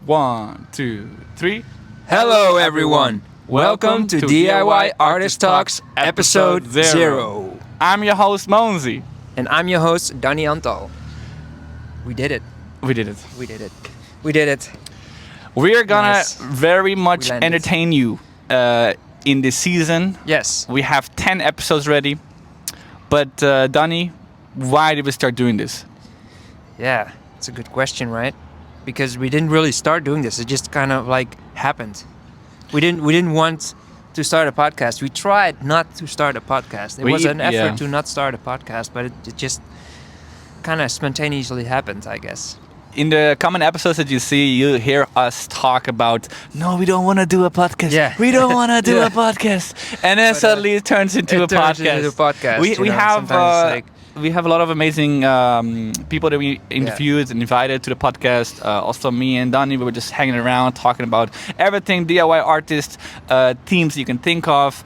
1, 2, 3. Hello everyone! Welcome to DIY Artist Talks episode 0. I'm your host Moanzy. And I'm your host Dani Antal. We did it. We did it. We did it. We did it. We are gonna Nice. very much We landed. entertain you in this season. Yes. We have 10 episodes ready. But Dani, why did we start doing this? Yeah, it's a good question, right? Because we didn't really start doing this. It just kind of like happened. We didn't want to start a podcast. We tried not to start a podcast. It was an effort to not start a podcast, but it just kind of spontaneously happened, I guess. In the common episodes that you see, you hear us talk about, no, we don't want to do a podcast. Yeah. We don't want to do Yeah. a podcast. And then suddenly it turns into a podcast. We have a lot of amazing people that we interviewed and invited to the podcast. Also me and Dani, we were just hanging around talking about everything DIY artist, themes you can think of,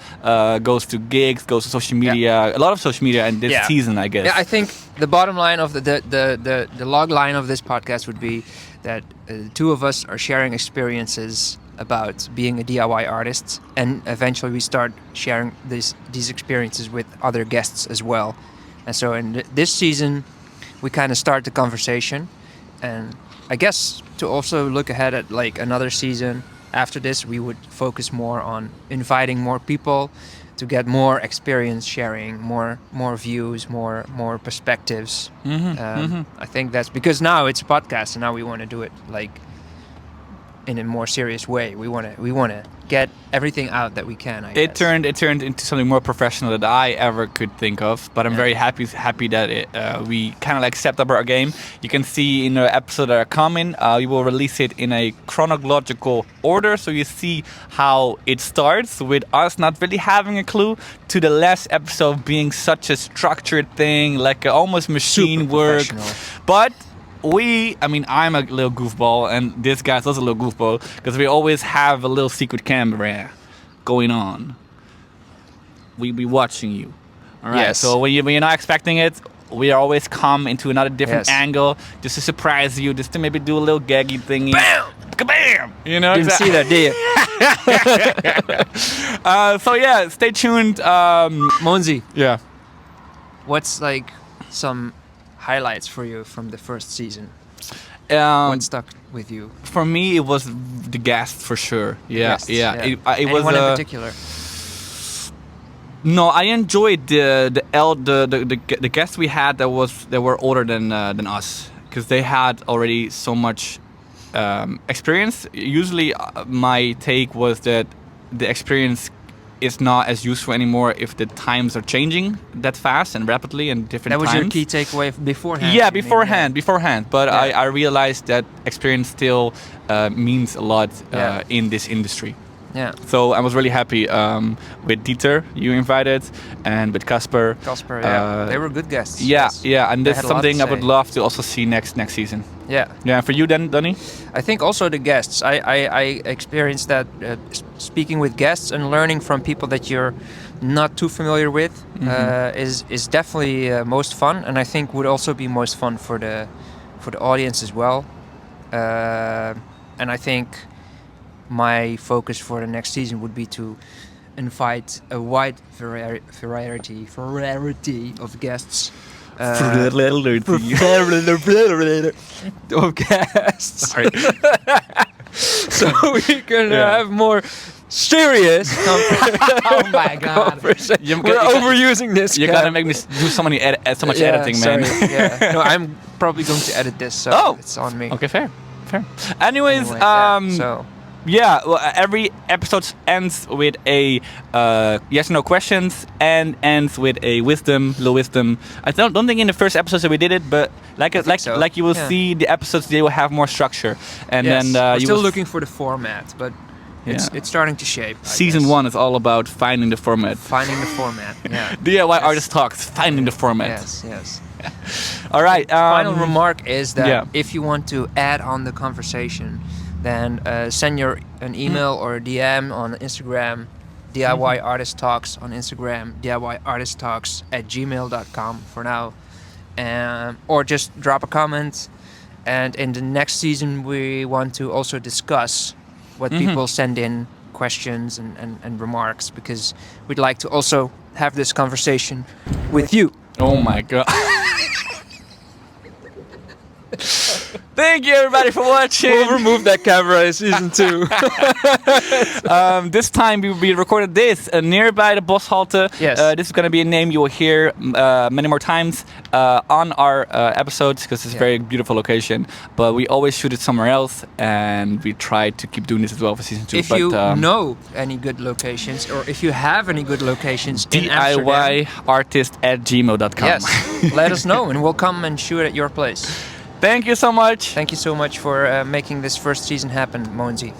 goes to gigs, goes to social media, a lot of social media in this season, I guess. Yeah, I think the bottom line of the log line of this podcast would be that the two of us are sharing experiences about being a DIY artist, and eventually we start sharing these experiences with other guests as well. And so in this season, we kind of start the conversation, and I guess to also look ahead at like another season after this, we would focus more on inviting more people to get more experience sharing, more views, more perspectives. I think that's because now it's a podcast, and now we want to do it like in a more serious way. We want to get everything out that we can. I guess. It turned into something more professional than I ever could think of. But I'm very happy that we kind of like stepped up our game. You can see in the episodes that are coming, we will release it in a chronological order, so you see how it starts with us not really having a clue to the last episode being such a structured thing, like almost machine work. But I'm a little goofball, and this guy's also a little goofball, because we always have a little secret camera going on. We be watching you. All right. Yes. So when you're not expecting it, we always come into another different angle just to surprise you, just to maybe do a little gaggy thingy. Bam! Kabam! You know. Didn't see that, did you? So yeah, stay tuned. Moanzy, Yeah. what's like some highlights for you from the first season? What stuck with you? For me, it was the guest for sure. Yeah, Guests, yeah. yeah. It was Anyone in particular? No, I enjoyed the guests we had that were older than us, because they had already so much experience. Usually, my take was that the experience is not as useful anymore if the times are changing that fast and rapidly and different times. That was your key takeaway beforehand? Yeah, you mean, beforehand. But I realized that experience still means a lot in this industry. Yeah. So I was really happy with Dieter, you invited, and with Casper. They were good guests. Yeah, Yes. yeah, and They that's had a lot to something I would say. love to also see next season. Yeah. Yeah, for you then, Dani? I think also the guests. I experienced that speaking with guests and learning from people that you're not too familiar with is definitely most fun, and I think would also be most fun for the audience as well. And I think my focus for the next season would be to invite a wide variety of guests. Of guests. Sorry. So we can have more serious Oh my God. conversation. We're overusing this. You gotta make me do so much editing, man. Sorry. Yeah. No, I'm probably going to edit this, so it's on me. Okay, fair. Anyways, so yeah, well, every episode ends with a yes or no questions and ends with a little wisdom. I don't think in the first episodes that we did it, but like you will see, the episodes they will have more structure. And then we're you still will looking for the format, but it's starting to shape. Season 1 is all about finding the format. Finding the format. Yeah. DIY Artist Talks, finding the format. Yes. All right. Final remark is that yeah. if you want to add on the conversation, then send an email or a DM on Instagram, DIY Artist Talks on Instagram, DIYartisttalks@gmail.com for now, or just drop a comment And in the next season, we want to also discuss what people send in, questions and remarks, because we'd like to also have this conversation with you. Oh my god. Thank you everybody for watching. We'll remove that camera in season 2. This time we recorded this nearby the Boshalte. Yes. This is going to be a name you will hear many more times on our episodes, because it's a very beautiful location. But we always shoot it somewhere else, and we try to keep doing this as well for season 2. If you know any good locations, or if you have any good locations in Amsterdam, DIYartist@gmail.com. yes, let us know, and we'll come and shoot at your place. Thank you so much. Thank you so much for making this first season happen, Moanzy.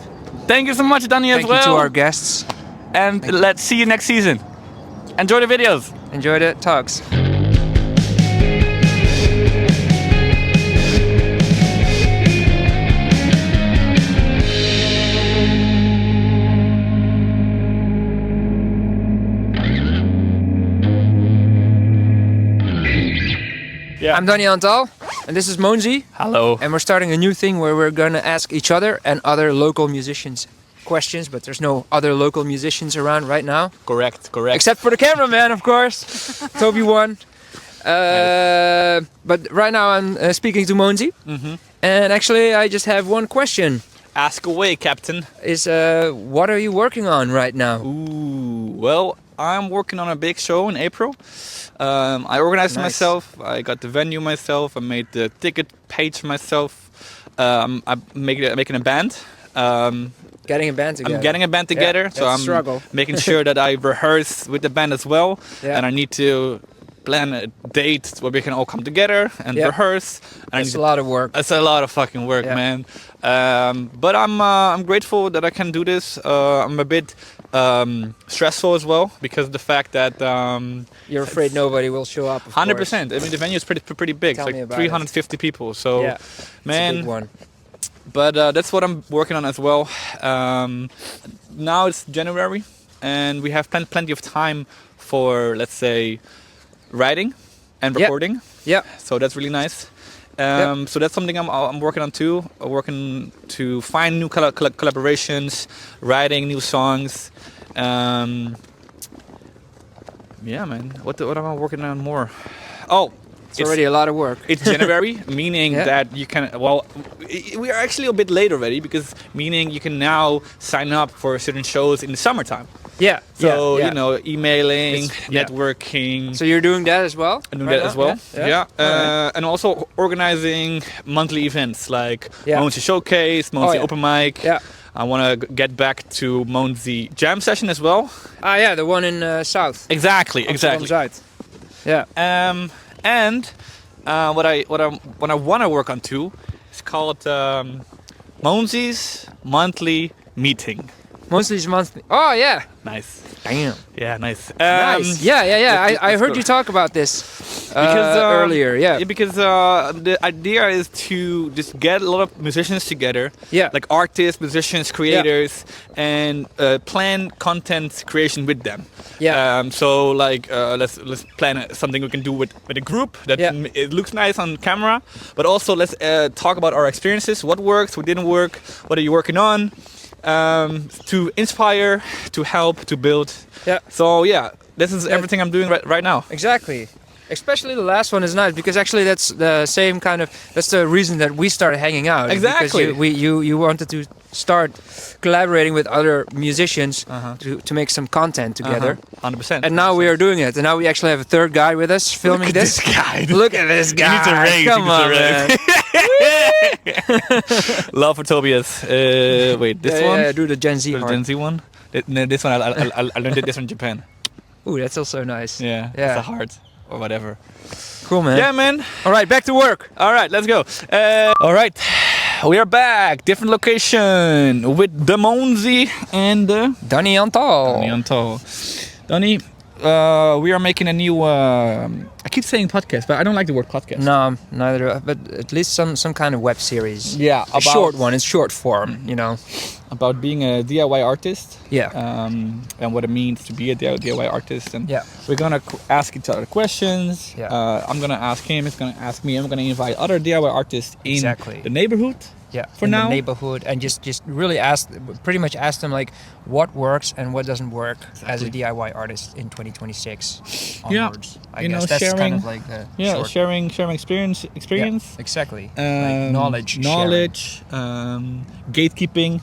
Thank you so much, Dani, as Thank well. you to our guests. And let's see you next season. Enjoy the videos. Enjoy the talks. Yeah. I'm Dani Antal, and this is Moanzy. Hello. And we're starting a new thing where we're going to ask each other and other local musicians questions, but there's no other local musicians around right now. Correct. Except for the cameraman, of course. Toby won. But right now I'm speaking to Moanzy. And actually I just have one question. Ask away, Captain. Is what are you working on right now? Ooh, well, I'm working on a big show in April. I organized it myself. I got the venue myself. I made the ticket page myself. I'm making a band. Getting a band together. I'm getting a band together, so I'm struggle. making sure that I rehearse with the band as well. Yeah. And I need to plan a date where we can all come together and rehearse. And It's a lot of work. It's a lot of fucking work, man. But I'm grateful that I can do this. I'm a bit stressful as well, because of the fact that You're afraid nobody will show up. 100%. I mean, the venue is pretty big. Tell it's me like about 350 people. So, Yeah, man, it's a big one. but that's what I'm working on as well. Now it's January, and we have plenty of time for, let's say, writing and recording. Yeah. So that's really nice. So that's something I'm working on too. Working to find new collaborations, writing new songs. Yeah, man. What am I working on more? Oh, It's already a lot of work. it's January, meaning that you can. Well, we are actually a bit late already, because meaning you can now sign up for certain shows in the summertime. Yeah. So you know, emailing, networking. So you're doing that as well? I do that as well. Yeah. And also organizing monthly events like Moanzy Showcase, Moanzy Open Mic. Yeah. I want to get back to Moanzy Jam Session as well. Ah, yeah, the one in South. Exactly. Zuid. Yeah. And what I want to work on too is called Moanzy's Monthly Meeting. Monthly's monthly. Oh yeah. Nice. Damn. Yeah, nice. Nice. Yeah. I heard you talk about this earlier. Yeah. Because the idea is to just get a lot of musicians together. Yeah. Like artists, musicians, creators, and plan content creation with them. Yeah. So like let's plan something we can do with a group that it looks nice on camera, but also let's talk about our experiences. What worked, what didn't work, what are you working on? To inspire, to help, to build. Yeah. So this is everything I'm doing right now. Exactly. Especially the last one is nice, because actually that's the same kind of, that's the reason that we started hanging out. Exactly. Because you wanted to start collaborating with other musicians to make some content together. 100%. And now we are doing it. And now we actually have a third guy with us filming this. This guy. Look at this guy. He needs a raise. Come on, man. Love for Tobias. Wait, this one? Yeah, do the Gen Z The part. Gen Z one? No, this one, I learned this one in Japan. Ooh, that's also nice. Yeah. It's a heart or whatever. Cool, man. Yeah, man. All right, back to work. All right, let's go. All right, we are back. Different location with the Moanzy and Dani Antal. Dani Antal. Dani, we are making a new. I keep saying podcast, but I don't like the word podcast. No, neither do I. But at least some kind of web series. Yeah, A short one. It's short form, you know. About being a DIY artist. Yeah. And what it means to be a DIY artist, and Yeah. we're gonna ask each other questions. Yeah. I'm gonna ask him. He's gonna ask me. I'm gonna invite other DIY artists in Exactly. the neighborhood. Yeah, For in now, the neighborhood, and just really pretty much ask them like what works and what doesn't work as a DIY artist in 2026 onwards. I guess that's sharing, kind of like the short. sharing experience. Yeah, exactly. Like knowledge, gatekeeping.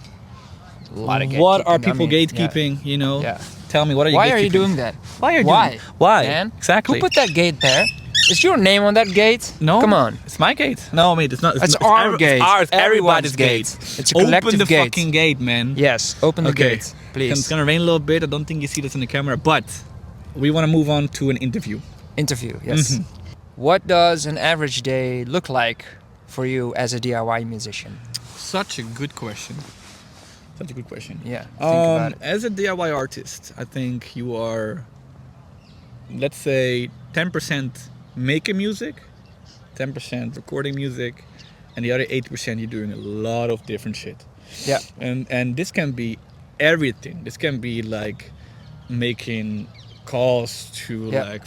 A lot of What are gatekeeping, people I mean, gatekeeping? You know, Yeah. tell me, what are you? Why are you gatekeeping? doing that? Why are you Why? doing? Why? Man? Exactly. Who put that gate there? Is your name on that gate? No, Come on. it's my gate. No, mate, it's not. It's our gate. It's ours. Everyone's Everybody's gate. gate. It's a collective Open the gate. fucking gate, man. Yes, open the Okay. gate, please. It's gonna rain a little bit. I don't think you see this in the camera, but we want to move on to an interview. Interview, yes. Mhm. What does an average day look like for you as a DIY musician? Such a good question. Such a good question. Yeah, think about it. As a DIY artist, I think you are, let's say, 10% making music, 10% recording music, and the other 80% you're doing a lot of different shit. Yeah. And this can be everything. This can be like making calls to Yeah. like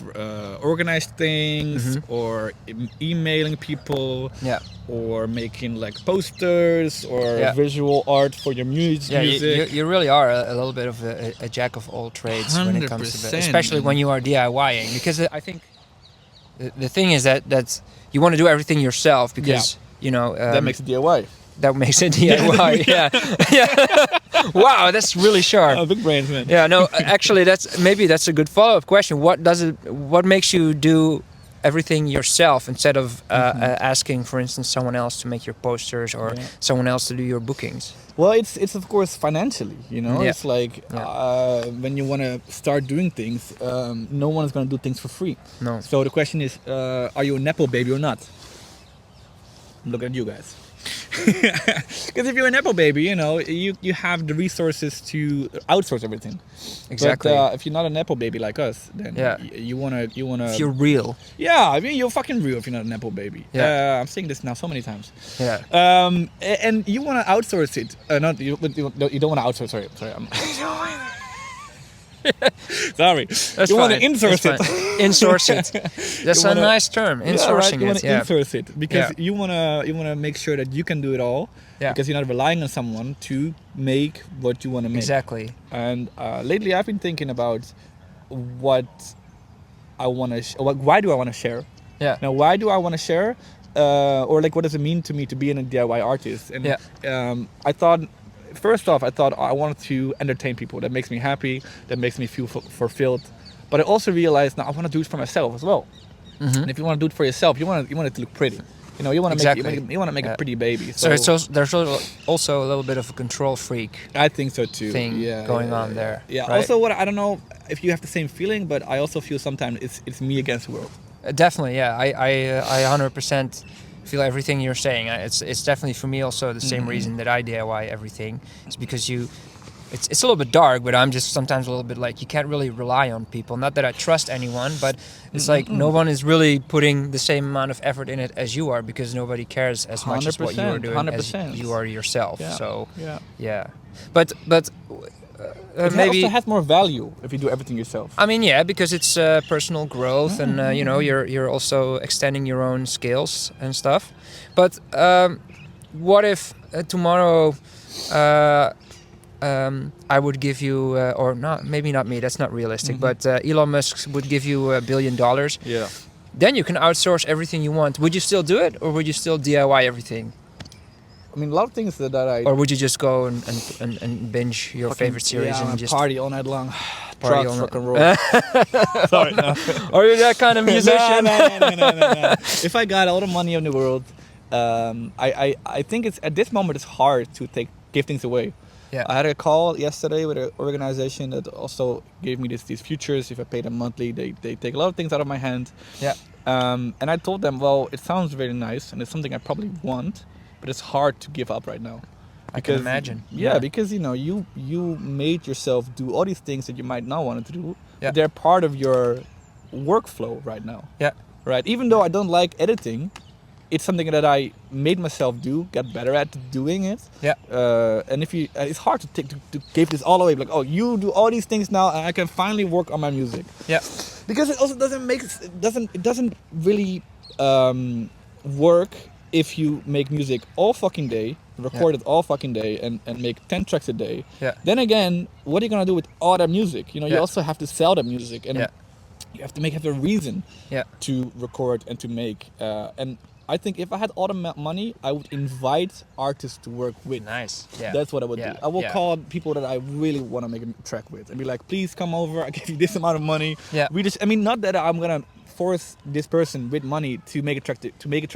organize things, Mhm. or emailing people, Yeah. or making like posters or Yeah. visual art for your Yeah, music. you really are a little bit of a jack of all trades when it comes to that, 100%, especially when you are DIYing. Because I think the thing is that you want to do everything yourself because you know That makes it DIY. that makes it DIY. Yeah, yeah. Wow, that's really sharp. Oh, big brains, man. Yeah, no, actually, that's a good follow-up question. What makes you do everything yourself instead of asking, for instance, someone else to make your posters or Yeah. someone else to do your bookings? Well, it's of course financially, you know. Yeah. It's like when you want to start doing things, no one is going to do things for free. No. So the question is, are you a nepo baby or not? Look at you guys. Because if you're a nepo baby, you know, you have the resources to outsource everything. Exactly. But if you're not a nepo baby like us, then Yeah. you wanna. If you're real. Yeah, I mean, you're fucking real if you're not a nepo baby. Yeah. I'm saying this now so many times. Yeah. And you want to outsource it. Not you don't want to outsource. Sorry. Sorry. That's you want to fine. insource That's it. fine. Insource it. That's You a wanna- nice term. Yeah, right. Insourcing You want it. to Yeah. insource it because Yeah. you wanna make sure that you can do it all. Yeah. Because you're not relying on someone to make what you want to make. Exactly. And lately, I've been thinking about what I want to. Why do I want to share? Yeah. Now, why do I want to share? Or like, what does it mean to me to be a DIY artist? And I thought, first off, I wanted to entertain people. That makes me happy. That makes me feel fulfilled. But I also realized now I want to do it for myself as well. Mhm. And if you want to do it for yourself, you want it to look pretty. You know, you want to Exactly. make a pretty baby. So there's also a little bit of a control freak I think so too. thing going on there. Yeah. right? Also, what I don't know if you have the same feeling, but I also feel sometimes it's me against the world. Definitely, yeah. I 100% feel everything you're saying. It's definitely for me also the same reason that I DIY everything. It's because it's a little bit dark, but I'm just sometimes a little bit like you can't really rely on people. Not that I trust anyone, but it's like no one is really putting the same amount of effort in it as you are because nobody cares as much as what you are doing 100%. as you are yourself. Yeah. So Yeah. yeah, but It maybe. also has more value if you do everything yourself. I mean, yeah, because it's personal growth, and you know, you're also extending your own skills and stuff. But what if tomorrow I would give you, or not, maybe not me, that's not realistic, but Elon Musk would give you $1 billion. Yeah. Then you can outsource everything you want. Would you still do it, or would you still DIY everything, I mean, a lot of things that I or would you just go and binge your favorite series and just party all night long, Party drugs, all rock and roll. Sorry, no. Are you that kind of musician? No. If I got all the money in the world, I think it's at this moment it's hard to give things away. Yeah. I had a call yesterday with an organization that also gave me these futures. If I pay them monthly, they take a lot of things out of my hand. Yeah. And I told them, well, it sounds very nice and it's something I probably want, but it's hard to give up right now. I can imagine. Yeah, because you know you made yourself do all these things that you might not want to do, Yeah. They're part of your workflow right now. Yeah. Right. Even though I don't like editing, it's something that I made myself do, get better at doing it. Yeah. And if you, it's hard to give this all away. Like, oh, you do all these things now, and I can finally work on my music. Yeah. Because it also doesn't really work if you make music all fucking day, record it all fucking day, and make 10 tracks a day. Yeah. Then again, what are you gonna do with all that music? You know, you Yeah. also have to sell that music, and you have to have a reason to record and to make. And I think if I had all the money, I would invite artists to work with. Nice. Yeah. That's what I would do. I will call people that I really want to make a track with and be like, please come over. I give you this amount of money. Yeah. Not that I'm gonna force this person with money to make a track.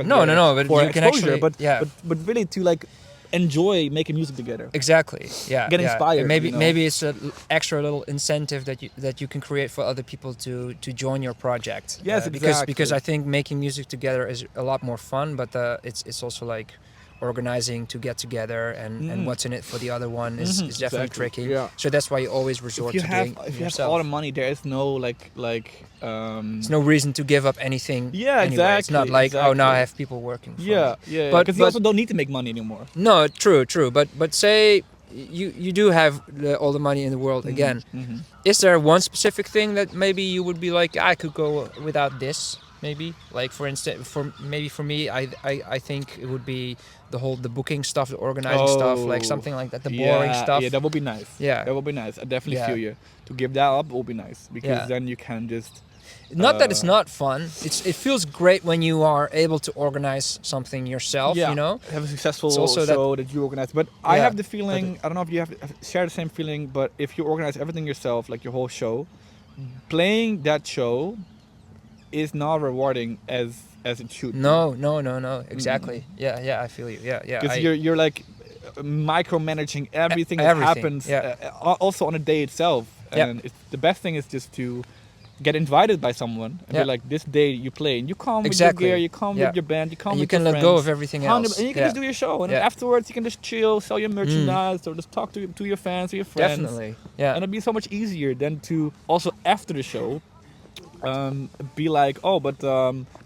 No. But for you can exposure, actually. but really to like enjoy making music together. Exactly. Yeah. Get inspired. And maybe you know? maybe it's an extra little incentive that you can create for other people to join your project. Yes, because I think making music together is a lot more fun, but it's also like organizing to get together and what's in it for the other one is definitely tricky. Yeah. So that's why you always resort to doing it yourself. If you have all the money, there is no There's no reason to give up anything. Yeah, anyway. exactly. It's not like oh now I have people working for me. But you also don't need to make money anymore. No, true. But say you do have all the money in the world again. Is there one specific thing that maybe you would be like I could go without this? Maybe like for instance, for me, I think it would be the booking stuff, the organizing stuff, like something like that, the boring stuff. Yeah, that would be nice. Yeah, that would be nice. I definitely feel you. To give that up will be nice because then you can just. Not that it's not fun. It feels great when you are able to organize something yourself. Yeah, you know, have a successful also show that you organize. But I have the feeling. I don't know if you share the same feeling, but if you organize everything yourself, like your whole show, playing that show is not rewarding as it should. No. Exactly. Yeah. I feel you. Yeah. Because you're like micromanaging everything that happens. Also on the day itself, and the best thing is just to get invited by someone and be like, this day you play, and you come with your gear, you come with your band, you come and with you can your let friends, go of everything else, and you can just do your show, and then afterwards you can just chill, sell your merchandise, or just talk to your fans, or your friends. Definitely. Yeah. And it'd be so much easier than to also after the show. Be like, oh, but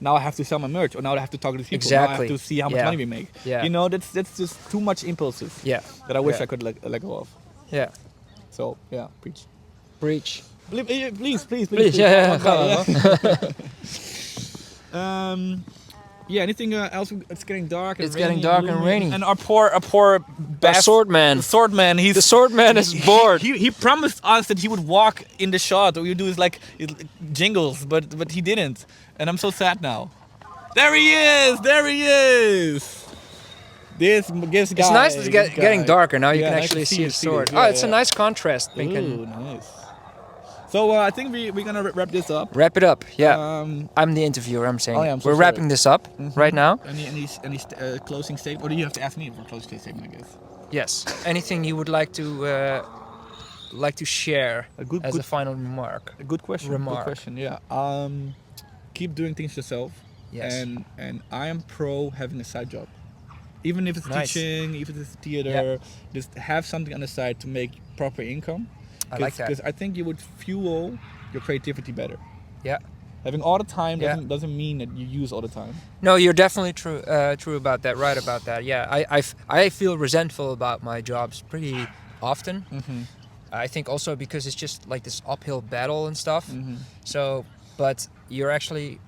now I have to sell my merch, or now I have to talk to these people. Now I have to see how much money we make. Yeah. You know, that's just too much impulses. Yeah. That I wish I could let go of. Yeah. So preach. Please. Yeah. Anything else? It's getting dark. It's getting dark and raining. And our poor swordman. The swordman. The swordman is bored. He promised us that he would walk in the shot. Or we would do his like jingles, but he didn't. And I'm so sad now. There he is. This guy. It's nice that it's getting darker now. You can actually see his sword. It's a nice contrast. Ooh, nice. So I think we're gonna wrap this up. Wrap it up. Yeah. I'm the interviewer. I'm saying we're wrapping this up right now. Any closing statement? Or do you have to ask me for a closing statement? I guess. Yes. Anything you would like to share as a final remark? A good question. Good question. Yeah. Keep doing things yourself. Yes. And I am pro having a side job, even if it's teaching, even if it's theater. Just have something on the side to make proper income. I like that. Because I think you would fuel your creativity better. Yeah. Having all the time doesn't mean that you use all the time. No, you're definitely true about that. Right about that. Yeah. I feel resentful about my jobs pretty often. I think also because it's just like this uphill battle and stuff. So, but you're actually.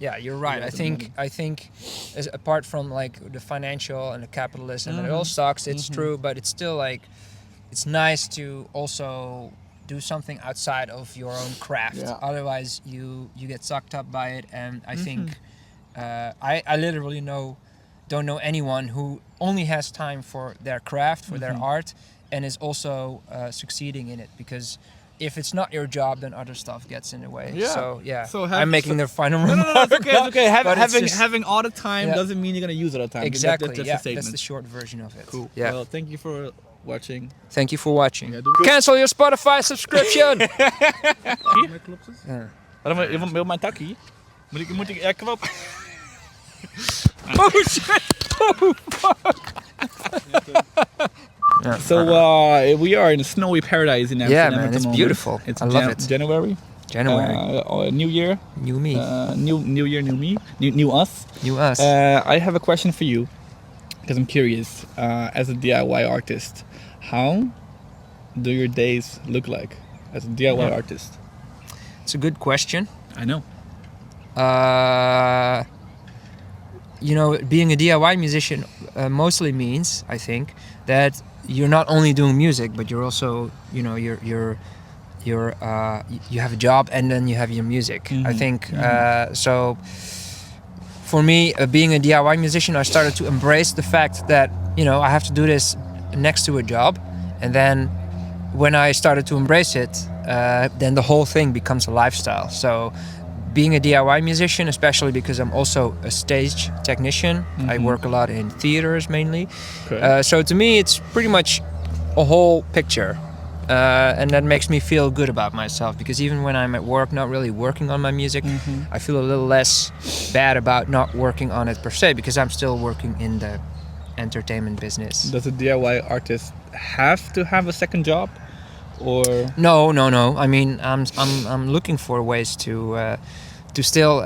Yeah, you're right. I think, as apart from like the financial and the capitalism, and it all sucks. It's true, but it's still like. It's nice to also do something outside of your own craft. Yeah. Otherwise, you get sucked up by it. And I think I literally don't know anyone who only has time for their craft, for their art, and is also succeeding in it. Because if it's not your job, then other stuff gets in the way. Yeah. So I'm making the final remark. No, it's okay. Having all the time doesn't mean you're gonna use it all the time. Exactly. That's the short version of it. Cool. Yeah. Well, thank you for watching. Thank you for watching. Cancel your Spotify subscription. Wil mijn takkie? Moet ik kom op. Oh shit! Oh fuck! Yeah. So we are in a snowy paradise in Amsterdam man, at the it's moment. beautiful. It's I love it. January. January. New year. New me. New year, new me. New us. New us. I have a question for you because I'm curious. As a DIY artist, how do your days look like as a DIY artist? It's a good question. I know. Being a DIY musician mostly means, I think, that you're not only doing music, but you're also, you have a job and then you have your music. I think so. For me, being a DIY musician, I started to embrace the fact that I have to do this next to a job, and then when I started to embrace it, then the whole thing becomes a lifestyle. So being a DIY musician, especially because I'm also a stage technician, I work a lot in theaters mainly. Okay. So to me, it's pretty much a whole picture. And that makes me feel good about myself, because even when I'm at work, not really working on my music, I feel a little less bad about not working on it per se, because I'm still working in the entertainment business. Does a DIY artist have to have a second job, or No. I mean, I'm looking for ways to still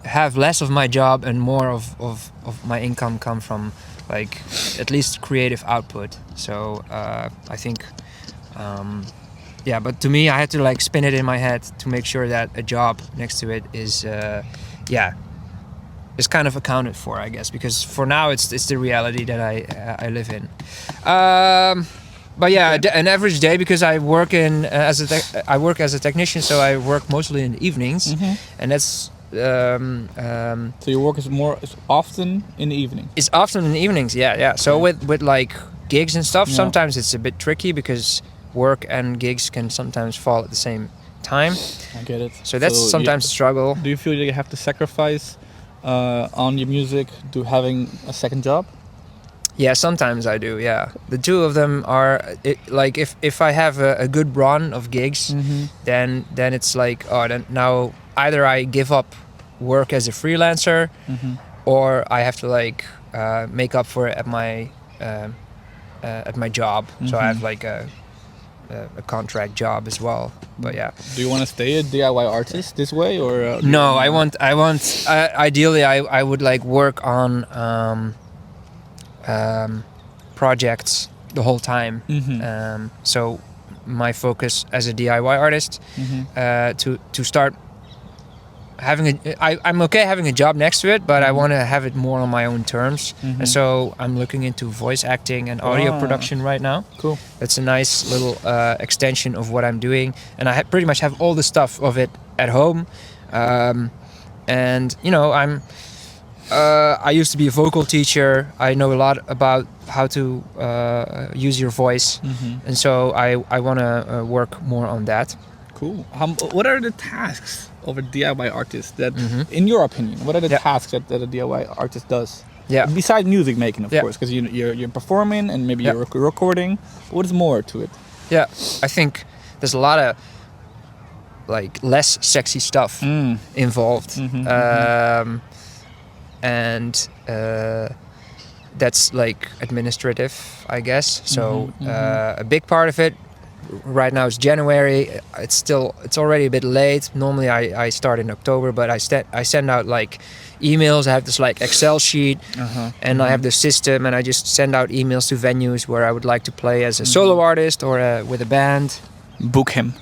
have less of my job and more of my income come from, like, at least creative output. So I think, but to me, I had to like spin it in my head to make sure that a job next to it is kind of accounted for, I guess, because for now it's the reality that I live in. But yeah, an average day, because I work I work as a technician, so I work mostly in the evenings, and that's so your work is often in the evening? It's often in the evenings, yeah. So with like gigs and stuff, Yeah. sometimes it's a bit tricky because work and gigs can sometimes fall at the same time. I get it. So that's sometimes a struggle. Do you feel you have to sacrifice on your music to having a second job? Yeah, sometimes I do. Yeah, the two of them are like if I have a good run of gigs, then it's like, then now either I give up work as a freelancer, or I have to like make up for it at my job. So I have like a contract job as well. But yeah. Do you want to stay a DIY artist this way, or No, I want. Ideally, I would like work on projects the whole time. So my focus as a DIY artist to start having I'm okay having a job next to it, but I want to have it more on my own terms. And so I'm looking into voice acting and audio production right now. Cool. That's a nice little extension of what I'm doing, and I pretty much have all the stuff of it at home. And I used to be a vocal teacher. I know a lot about how to use your voice, and so I want to work more on that. Cool. What are the tasks of a DIY artist that, in your opinion, what are the tasks that a DIY artist does? Yeah. Besides music making, of course, because you're performing and maybe you're recording. What is more to it? Yeah, I think there's a lot of like less sexy stuff involved. And that's like administrative, I guess. So a big part of it right now is January. It's already a bit late. Normally I start in October, but I send out like emails. I have this like Excel sheet, and I have the system, and I just send out emails to venues where I would like to play as a solo artist or with a band. Book him.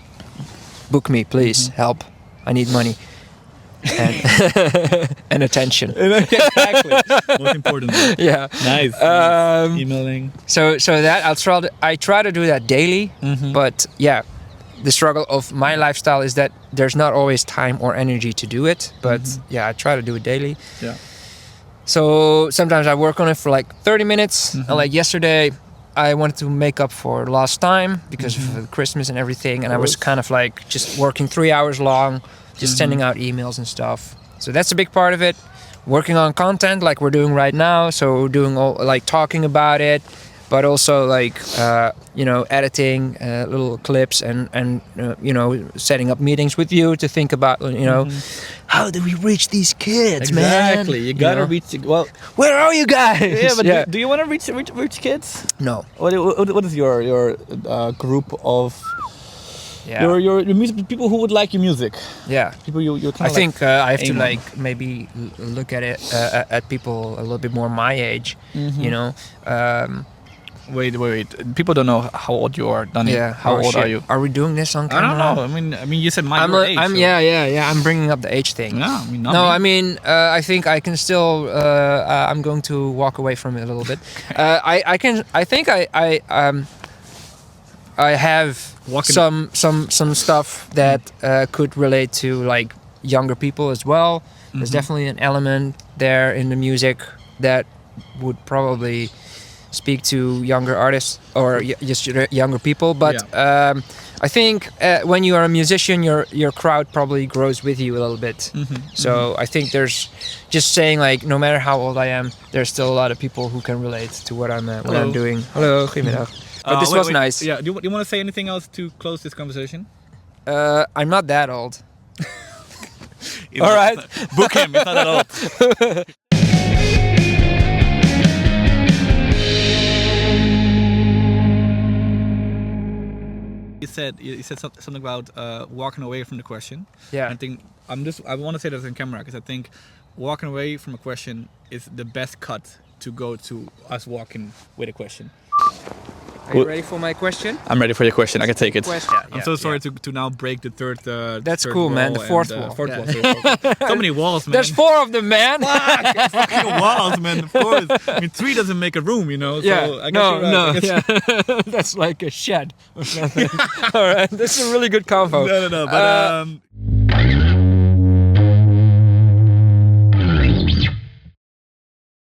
Book me, please. Help. I need money. And attention. Exactly. Most important. Yeah. Nice. Emailing. So that I try to do that daily, but yeah, the struggle of my lifestyle is that there's not always time or energy to do it. But I try to do it daily. Yeah. So sometimes I work on it for like 30 minutes. And like yesterday, I wanted to make up for lost time because of Christmas and everything, and I was kind of like just working 3 hours long. Just sending out emails and stuff. So that's a big part of it. Working on content like we're doing right now. So doing all like talking about it, but also like editing little clips and setting up meetings with you to think about how do we reach these kids, man? Exactly. You gotta reach. Well, where are you guys? yeah, but do you want to reach kids? No. What is your group of your music people who would like your music? Yeah. People you I think I have to aim on. like maybe look at it at people a little bit more my age. Wait. People don't know how old you are, Dani. Yeah. How old are you? Are we doing this on I camera? don't know. I mean, you said your age. I'm bringing up the age thing. Yeah, I mean, not No, me. I mean, I think I can still. I'm going to walk away from it a little bit. I think I have some stuff that could relate to like younger people as well. There's definitely an element there in the music that would probably speak to younger artists or just younger people. But I think when you are a musician, your crowd probably grows with you a little bit. So I think there's just saying like no matter how old I am, there's still a lot of people who can relate to what I'm doing. Hello, goedemiddag. But this was nice. Yeah. Do you want to say anything else to close this conversation? I'm not that old. All right. Book him. It's not that old. You said something about walking away from the question. Yeah. I think I want to say that in camera because I think walking away from a question is the best cut to go to us walking with a question. Are you ready for my question? I'm ready for your question. I can take it. I'm so sorry to now break the third. That's third cool, wall man. The fourth and, wall. Fourth wall. So many walls, man. There's 4 of them, man. Fucking walls, man. Of course. I mean, 3 doesn't make a room, you know. So Yeah. I guess Yeah. That's like a shed or something. All right. This is a really good convo. No. But